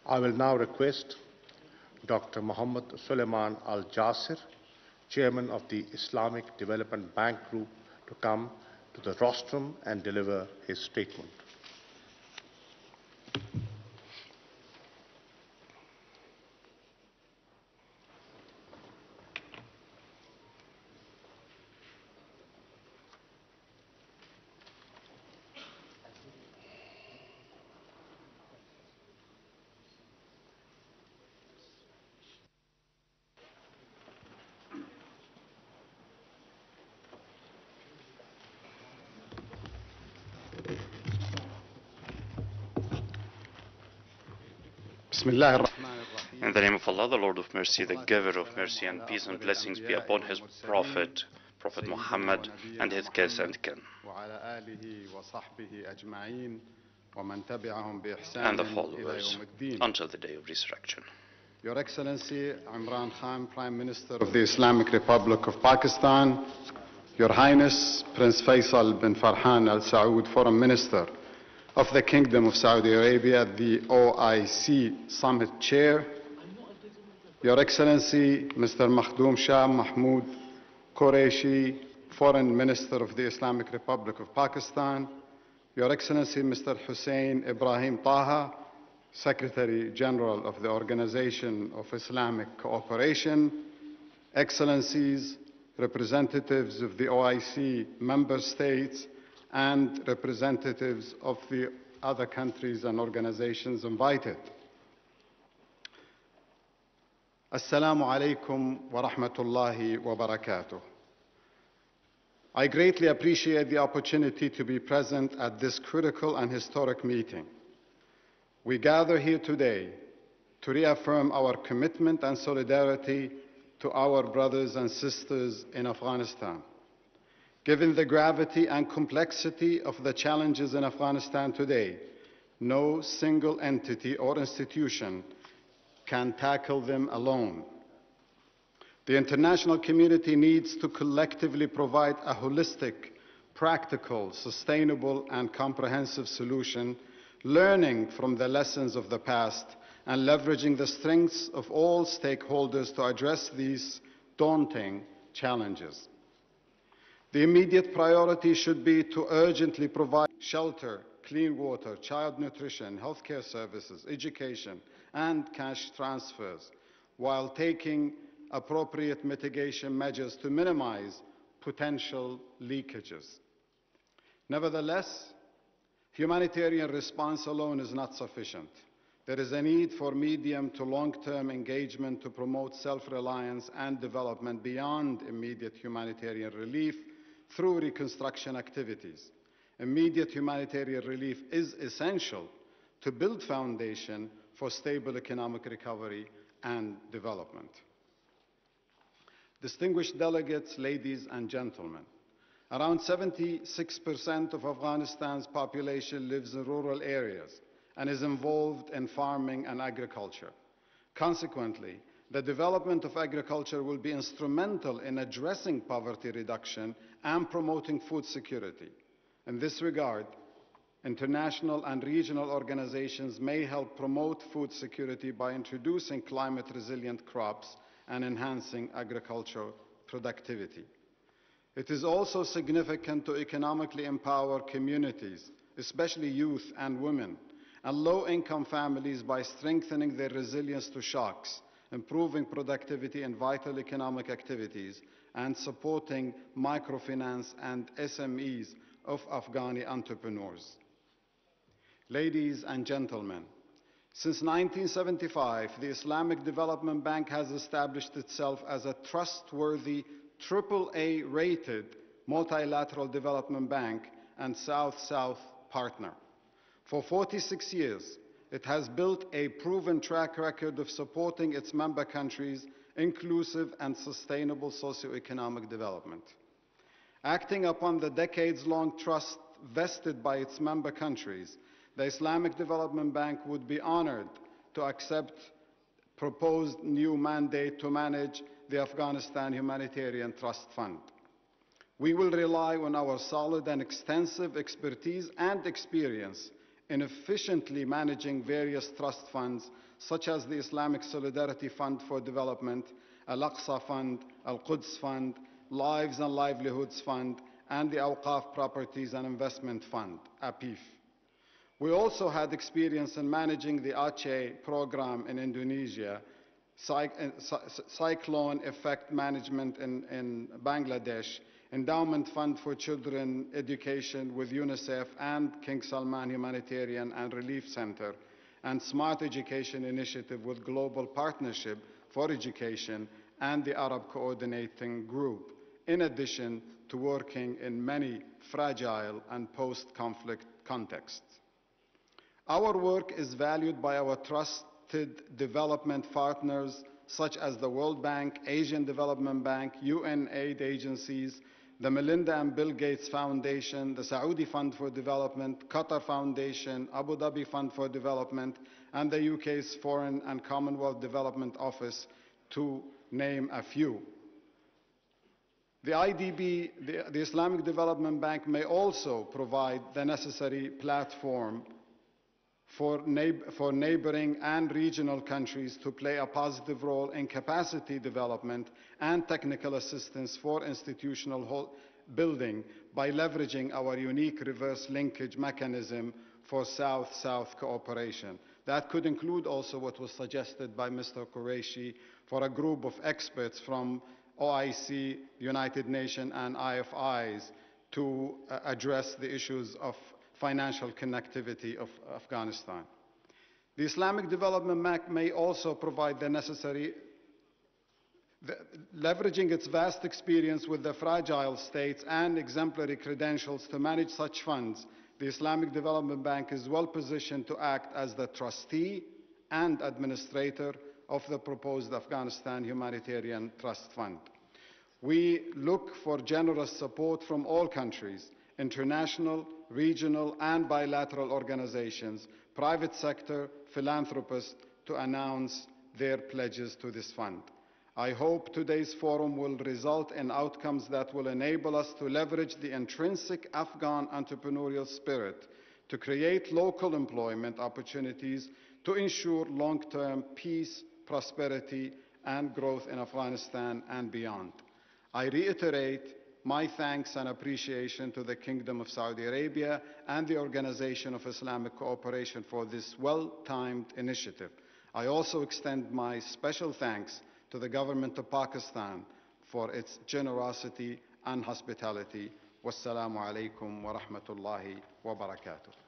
I will now request Dr. Muhammad Suleman Al-Jasir, Chairman of the Islamic Development Bank Group, to come to the rostrum and deliver his statement. In the name of Allah, the Lord of mercy, the giver of mercy, and peace and blessings be upon his Prophet, Prophet Muhammad, and his kith and kin, and the followers until the day of resurrection. Your Excellency Imran Khan, Prime Minister of the Islamic Republic of Pakistan, Your Highness Prince Faisal bin Farhan Al Saud, Foreign Minister of the Kingdom of Saudi Arabia, the OIC Summit Chair, Your Excellency Mr. Makhdoom Shah Mahmood Qureshi, Foreign Minister of the Islamic Republic of Pakistan, Your Excellency Mr. Hussein Ibrahim Taha, Secretary General of the Organization of Islamic Cooperation, Excellencies, representatives of the OIC member states, and representatives of the other countries and organizations invited. Assalamu alaikum wa rahmatullahi wa barakatuh. I greatly appreciate the opportunity to be present at this critical and historic meeting. We gather here today to reaffirm our commitment and solidarity to our brothers and sisters in Afghanistan. Given the gravity and complexity of the challenges in Afghanistan today, no single entity or institution can tackle them alone. The international community needs to collectively provide a holistic, practical, sustainable, and comprehensive solution, learning from the lessons of the past and leveraging the strengths of all stakeholders to address these daunting challenges. The immediate priority should be to urgently provide shelter, clean water, child nutrition, healthcare services, education, and cash transfers, while taking appropriate mitigation measures to minimize potential leakages. Nevertheless, humanitarian response alone is not sufficient. There is a need for medium to long-term engagement to promote self-reliance and development beyond immediate humanitarian relief through reconstruction activities. Immediate humanitarian relief is essential to build foundation for stable economic recovery and development. Distinguished delegates, ladies and gentlemen, around 76% of Afghanistan's population lives in rural areas and is involved in farming and agriculture. Consequently, the development of agriculture will be instrumental in addressing poverty reduction and promoting food security. In this regard, international and regional organizations may help promote food security by introducing climate-resilient crops and enhancing agricultural productivity. It is also significant to economically empower communities, especially youth and women, and low-income families by strengthening their resilience to shocks, improving productivity in vital economic activities, and supporting microfinance and SMEs of Afghani entrepreneurs. Ladies and gentlemen, since 1975, the Islamic Development Bank has established itself as a trustworthy AAA-rated multilateral development bank and South-South partner. For 46 years, it has built a proven track record of supporting its member countries' inclusive and sustainable socio-economic development. Acting upon the decades-long trust vested by its member countries, the Islamic Development Bank would be honored to accept proposed new mandate to manage the Afghanistan Humanitarian Trust Fund. We will rely on our solid and extensive expertise and experience in efficiently managing various trust funds, such as the Islamic Solidarity Fund for Development, Al-Aqsa Fund, Al-Quds Fund, Lives and Livelihoods Fund, and the Awqaf Properties and Investment Fund, APIF. We also had experience in managing the Aceh program in Indonesia, cyclone effect management in Bangladesh, endowment fund for children education with UNICEF and King Salman Humanitarian and Relief Center, and Smart Education Initiative with Global Partnership for Education and the Arab Coordinating Group, in addition to working in many fragile and post-conflict contexts. Our work is valued by our trusted development partners such as the World Bank, Asian Development Bank, UN aid agencies, the Melinda and Bill Gates Foundation, the Saudi Fund for Development, Qatar Foundation, Abu Dhabi Fund for Development, and the UK's Foreign and Commonwealth Development Office, to name a few. The IDB, the Islamic Development Bank, may also provide the necessary platform for neighboring and regional countries to play a positive role in capacity development and technical assistance for institutional building by leveraging our unique reverse linkage mechanism for South-South cooperation. That could include also what was suggested by Mr. Qureshi for a group of experts from OIC, United Nations, and IFIs to address the issues of financial connectivity of Afghanistan. The Islamic Development Bank may also provide the necessary, leveraging its vast experience with the fragile states and exemplary credentials to manage such funds. The Islamic Development Bank is well positioned to act as the trustee and administrator of the proposed Afghanistan Humanitarian Trust Fund. We look for generous support from all countries, international, regional, and bilateral organizations, private sector, philanthropists, to announce their pledges to this fund. I hope today's forum will result in outcomes that will enable us to leverage the intrinsic Afghan entrepreneurial spirit to create local employment opportunities to ensure long-term peace, prosperity, and growth in Afghanistan and beyond. I reiterate my thanks and appreciation to the Kingdom of Saudi Arabia and the Organization of Islamic Cooperation for this well-timed initiative. I also extend my special thanks to the Government of Pakistan for its generosity and hospitality. Wassalamu alaikum wa rahmatullahi wa barakatuh.